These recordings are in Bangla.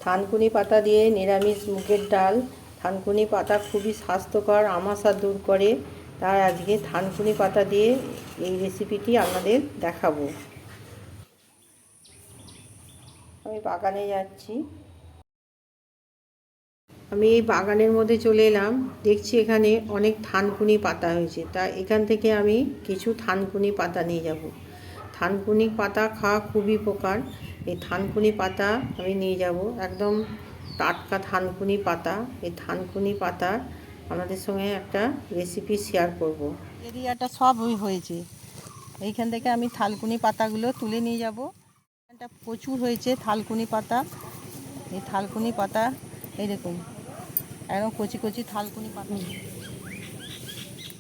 থানকুনি পাতা দিয়ে নিরামিষ মুগের ডাল। থানকুনি পাতা খুবই স্বাস্থ্যকর, আমাশা দূর করে। তাই আজকে থানকুনি পাতা দিয়ে এই রেসিপিটি আপনাদের দেখাবো। আমি বাগানে যাচ্ছি। আমি এই বাগানের মধ্যে চলে এলাম, দেখছি এখানে অনেক থানকুনি পাতা হয়েছে। তা এখান থেকে আমি কিছু থানকুনি পাতা নিয়ে যাব। থানকুনি পাতা খাওয়া খুবই উপকার। এই থানকুনি পাতা আমি নিয়ে যাব, একদম টাটকা থানকুনি পাতা। এই থানকুনি পাতা আপনাদের সঙ্গে একটা রেসিপি শেয়ার করব। এরিয়াটা সব হয়েছে, এইখান থেকে আমি থানকুনি পাতাগুলো তুলে নিয়ে যাব। এখানটা প্রচুর হয়েছে থানকুনি পাতা। এই থানকুনি পাতা এই দেখুন, একদম কচি কচি থানকুনি পাতা।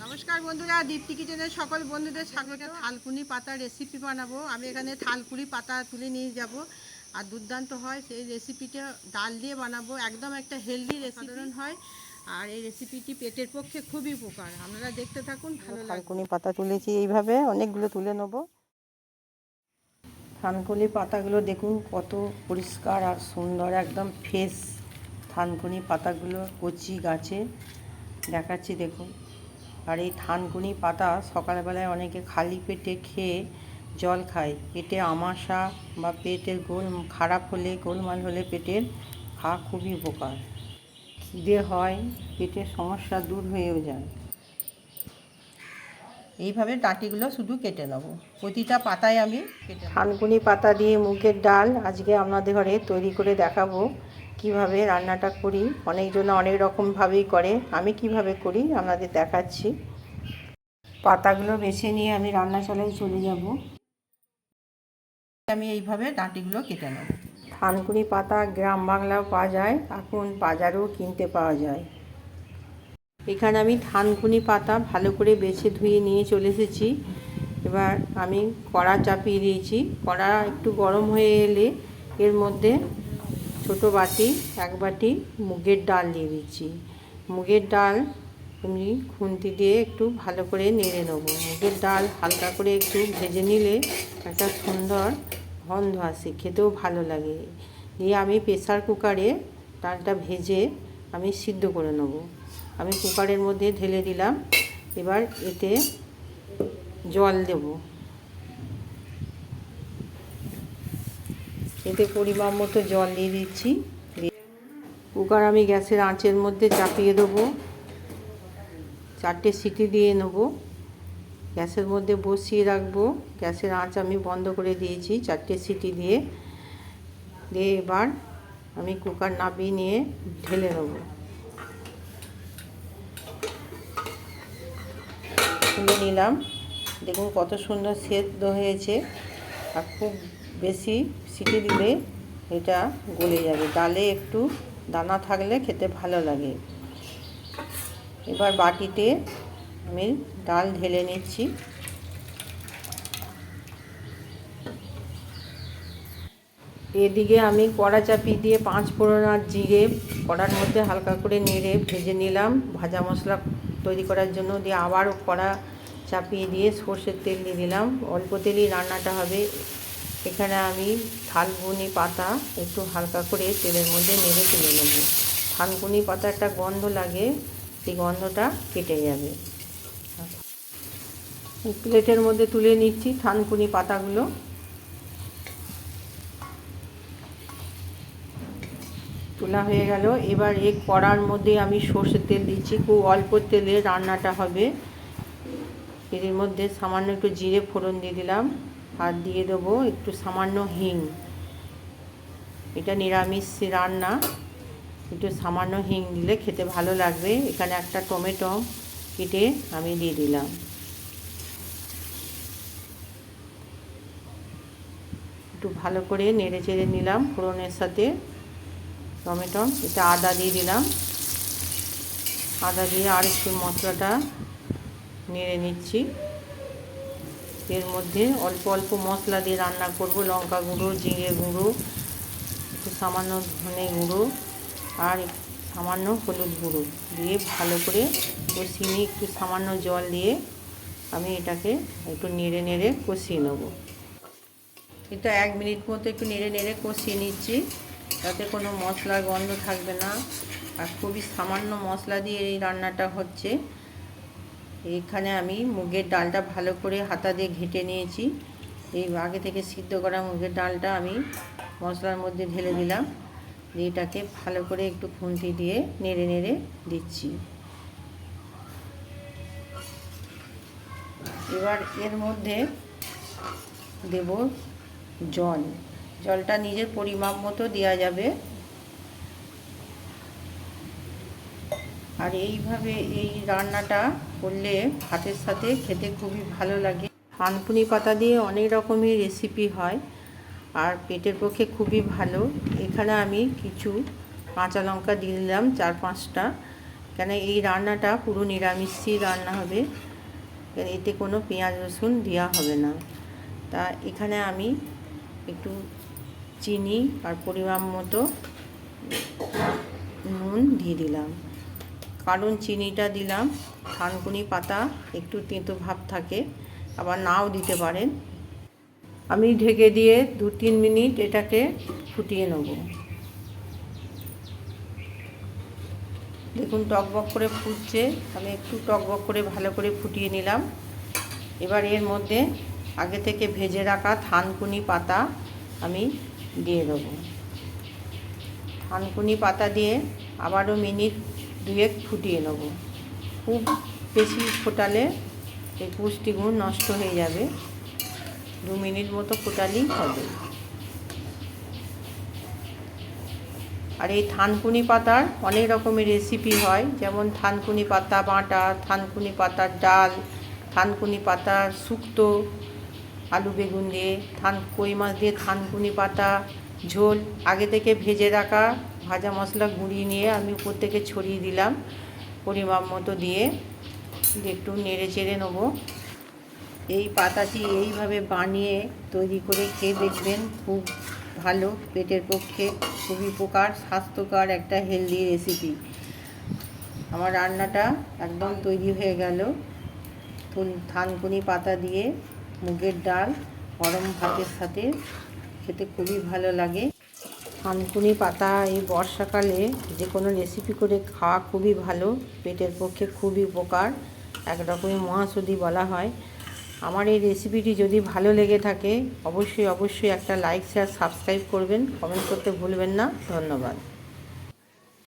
নমস্কার বন্ধুরা, দীপ্তি কিচেনের সকল বন্ধুদের স্বাগত। থানকুনি পাতা রেসিপি বানাবো। আমি এখানে থানকুনি পাতা তুলে নিয়ে যাব, আর দুর্দান্ত হয় সেই রেসিপিটা। ডাল দিয়ে বানাবো, একদম একটা হেলদি রেসিপি হয়। আর এই রেসিপিটি পেটের পক্ষে খুবই উপকার। আপনারা দেখতে থাকুন, ভালো লাগবে। থানকুনি পাতা তুলেছি, এইভাবে অনেকগুলো তুলে নেব। থানকুনি পাতাগুলো দেখুন কত পরিষ্কার আর সুন্দর, একদম ফ্রেশ থানকুনি পাতাগুলো কচি গাছে দেখাচ্ছি দেখুন। আর এই থানকুনি পাতা সকালবেলায় অনেকে খালি পেটে খেয়ে জল খায়। পেটে আমাশা বা পেটের খারাপ হলে, গোলমাল হলে পেটের খাওয়া খুবই উপকার। খিদে হয়, পেটের সমস্যা দূর হয়েও যায়। এইভাবে ডাঁটিগুলো শুধু কেটে নেব, প্রতিটা পাতায় আমি কেটে। থানকুনি পাতা দিয়ে মুগের ডাল আজকে আপনাদের ঘরে তৈরি করে দেখাবো কিভাবে রান্নাটা করি। অনেকজন অনেক রকমভাবেই করে, আমি কিভাবে করি আপনাদের দেখাচ্ছি। পাতাগুলো বেছে নিয়ে আমি রান্নাশালায় চলে যাব। আমি এইভাবে ডাঁটিগুলো কেটে নেব। থানকুনি পাতা গ্রাম বাংলাও পাওয়া যায়, এখন বাজারেও কিনতে পাওয়া যায়। এখানে আমি থানকুনি পাতা ভালো করে বেছে ধুয়ে নিয়ে চলে এসেছি। এবার আমি কড়া চাপিয়ে দিয়েছি। কড়া একটু গরম হয়ে এলে এর মধ্যে ছোটো বাটি 1 বাটি মুগের ডাল দিয়ে দিচ্ছি। মুগের ডাল আমি খুন্তি দিয়ে একটু ভালো করে নেড়ে নেব। মুগের ডাল হালকা করে একটু ভেজে নিলে একটা সুন্দর গন্ধ আসে, খেতেও ভালো লাগে। দিয়ে আমি প্রেসার কুকারে ডালটা ভেজে আমি সিদ্ধ করে নেব। আমি কুকারের মধ্যে ঢেলে দিলাম। এবার এতে জল দেব। এতে পরিমাণ মতো জল দিয়ে দিচ্ছি। কুকার আমি গ্যাসের আঁচের মধ্যে চাপিয়ে দেবো। 4টে সিটি দিয়ে নেব। গ্যাসের মধ্যে বসিয়ে রাখবো। গ্যাসের আঁচ আমি বন্ধ করে দিয়েছি 4টে সিটি দিয়ে। এবার আমি কুকার নামিয়ে নিয়ে ঢেলে নেব। তুলে নিলাম। দেখুন কত সুন্দর সেদ্ধ হয়েছে। আর খুব বেশি সিটি দিলে এটা গলে যাবে। ডালে একটু দানা থাকলে খেতে ভালো লাগে। এবার বাটিতে আমি ডাল ঢেলে নিচ্ছি। এদিকে আমি কড়া চাপিয়ে দিয়ে 5 ফোড়ন আর জিরে কড়ার মধ্যে হালকা করে নেড়ে ভেজে নিলাম ভাজা মশলা তৈরি করার জন্য। দিয়ে আবার কড়া চাপিয়ে দিয়ে সর্ষের তেল দিয়ে দিলাম। অল্প তেলেই রান্নাটা হবে। এখানে আমি থানকুনি পাতা একটু হালকা করে তেলের মধ্যে নেড়ে তুলে নেব। থানকুনি পাতা একটা গন্ধ লাগে, সেই গন্ধটা কেটে যাবে। প্লেটের মধ্যে তুলে নিচ্ছি থানকুনি পাতাগুলো। তোলা হয়ে গেল। এবার এই কড়ার মধ্যে আমি সর্ষের তেল দিচ্ছি। খুব অল্প তেলে রান্নাটা হবে। এর মধ্যে সামান্য একটু জিরে ফোড়ন দিয়ে দিলাম, আর দিয়ে দেবো একটু সামান্য হিং। এটা নিরামিষ রান্না, একটু সামান্য হিং দিলে খেতে ভালো লাগবে। এখানে একটা টমেটো কেটে আমি দিয়ে দিলাম। একটু ভালো করে নেড়ে চেড়ে নিলাম ফোড়নের সাথে টমেটো। এটা আদা দিয়ে দিলাম। আদা দিয়ে আর একটু মশলাটা নেড়ে নিচ্ছি। এর মধ্যে অল্প অল্প মশলা দিয়ে রান্না করব। লঙ্কা গুঁড়ো, জিরে গুঁড়ো, একটু সামান্য ধনে গুঁড়ো আর সামান্য হলুদ গুঁড়ো দিয়ে ভালো করে কষিয়ে নিয়ে একটু সামান্য জল দিয়ে আমি এটাকে একটু নেড়ে নেড়ে কষিয়ে নেব। এটা 1 মিনিট মতো একটু নেড়ে নেড়ে কষিয়ে নিচ্ছি। তাতে কোনো মশলার গন্ধ থাকবে না। আর খুবই সামান্য মশলা দিয়ে এই রান্নাটা হচ্ছে। এখানে আমি মুগের ডালটা ভালো করে হাতা দিয়ে ঘেঁটে নিয়েছি। এই আগে থেকে সিদ্ধ করা মুগের ডালটা আমি মশলার মধ্যে ঢেলে দিলাম। এটাকে ভালো করে একটু খুন্তি দিয়ে নেড়ে নেড়ে দিচ্ছি। এবার এর মধ্যে দেব জল। জলটা নিজের পরিমাপ মতো দেওয়া যাবে। আর এইভাবে এই রান্নাটা করলে ভাতের সাথে খেতে খুবই ভালো লাগে। থানকুনি পাতা দিয়ে অনেক রকমের রেসিপি হয় আর পেটের পক্ষে খুবই ভালো। এখানে আমি কিছু কাঁচা লঙ্কা দিয়ে দিলাম 4-5টা, কেন এই রান্নাটা পুরো নিরামিষই রান্না হবে, এতে কোনো পেঁয়াজ রসুন দেওয়া হবে না। তা এখানে আমি একটু চিনি আর পরিমাণ মতো নুন দিয়ে দিলাম। কারণ চিনিটা দিলাম, থানকুনি পাতা একটু তেঁতো ভাব থাকে, আবার নাও দিতে পারেন। আমি ঢেকে দিয়ে 2-3 মিনিট এটাকে ফুটিয়ে নেব। দেখুন টকবক করে ফুটছে, আমি একটু টকবক করে ভালো করে ফুটিয়ে নিলাম। এবার এর মধ্যে আগে থেকে ভেজে রাখা থানকুনি পাতা আমি দিয়ে দেব। থানকুনি পাতা দিয়ে আবারও মিনিট 2 ফুটিয়ে নেব। খুব বেশি ফোটালে এই পুষ্টিগুণ নষ্ট হয়ে যাবে। 2 মিনিট মতো ফোটালেই হবে। আর এই থানকুনি পাতার অনেক রকমের রেসিপি হয়, যেমন থানকুনি পাতা বাটা, থানকুনি পাতার ডাল, থানকুনি পাতার শুক্তো আলু বেগুন দিয়ে, কই মাছ দিয়ে থানকুনি পাতা ঝোল। আগে থেকে ভেজে রাখা ভাজা মশলা গুঁড়িয়ে নিয়ে আমি উপর থেকে ছড়িয়ে দিলাম পরিমাপ মতো দিয়ে একটু নেড়ে চেড়ে নেব। এই পাতাটি এইভাবে বানিয়ে তৈরি করে খেয়ে দেখবেন, খুব ভালো, পেটের পক্ষে খুবই উপকার, স্বাস্থ্যকর একটা হেলদি রেসিপি। আমার রান্নাটা একদম তৈরি হয়ে গেল। থানকুনি পাতা দিয়ে মুগের ডাল গরম ভাতের সাথে খেতে খুবই ভালো লাগে। থানকুনি পাতা এই বর্ষাকালে যে কোনো রেসিপি করে খাওয়া খুবই ভালো, পেটের পক্ষে খুবই উপকার, একরকমের মহাঔষধি বলা হয়। আমার এই রেসিপিটি যদি ভালো লেগে থাকে অবশ্যই একটা লাইক, শেয়ার, সাবস্ক্রাইব করবেন, কমেন্ট করতে ভুলবেন না। ধন্যবাদ।